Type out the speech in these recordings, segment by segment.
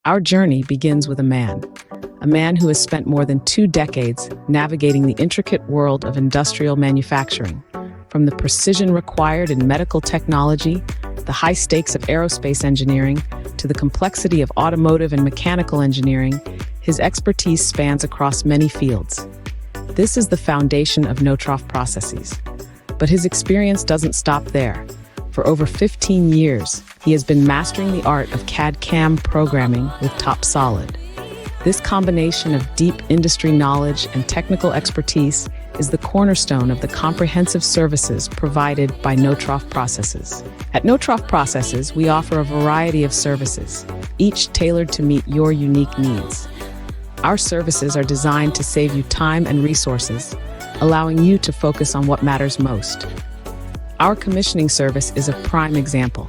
Our journey begins with a man who has spent more than 2 decades navigating the intricate world of industrial manufacturing. From the precision required in medical technology, the high stakes of aerospace engineering, to the complexity of automotive and mechanical engineering, his expertise spans across many fields. This is the foundation of Notroff Processes. But his experience doesn't stop there. For over 15 years, he has been mastering the art of CAD/CAM programming with TopSolid. This combination of deep industry knowledge and technical expertise is the cornerstone of the comprehensive services provided by Notroff Processes. At Notroff Processes, we offer a variety of services, each tailored to meet your unique needs. Our services are designed to save you time and resources, allowing you to focus on what matters most. Our commissioning service is a prime example.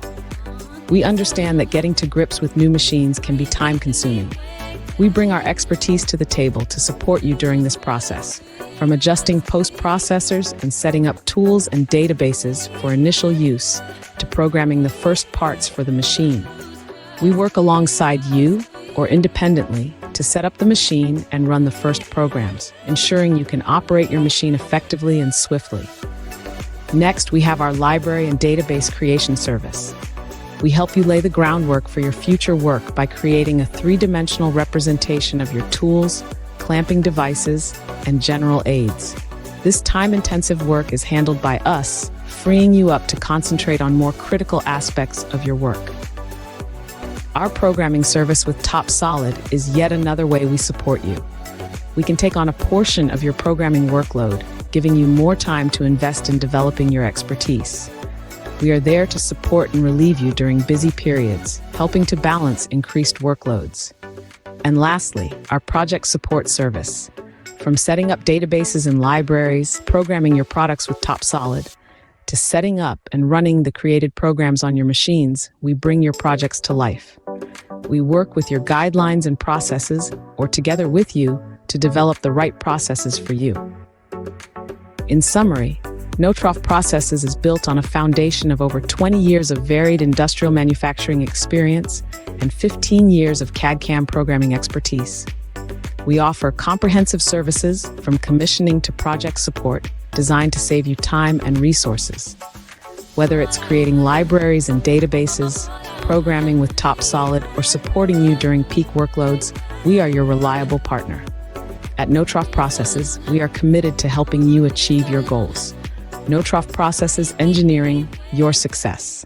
We understand that getting to grips with new machines can be time-consuming. We bring our expertise to the table to support you during this process, from adjusting post-processors and setting up tools and databases for initial use to programming the first parts for the machine. We work alongside you or independently to set up the machine and run the first programs, ensuring you can operate your machine effectively and swiftly. Next, we have our library and database creation service. We help you lay the groundwork for your future work by creating a 3-dimensional representation of your tools, clamping devices, and general aids. This time-intensive work is handled by us, freeing you up to concentrate on more critical aspects of your work. Our programming service with TopSolid is yet another way we support you. We can take on a portion of your programming workload, giving you more time to invest in developing your expertise. We are there to support and relieve you during busy periods, helping to balance increased workloads. And lastly, our project support service. From setting up databases and libraries, programming your products with TopSolid, to setting up and running the created programs on your machines, we bring your projects to life. We work with your guidelines and processes, or together with you, to develop the right processes for you. In summary, Notroff Processes is built on a foundation of over 20 years of varied industrial manufacturing experience and 15 years of CAD/CAM programming expertise. We offer comprehensive services from commissioning to project support designed to save you time and resources. Whether it's creating libraries and databases, programming with TopSolid, or supporting you during peak workloads, we are your reliable partner. At Notroff Processes, we are committed to helping you achieve your goals. Notroff Processes, engineering your success.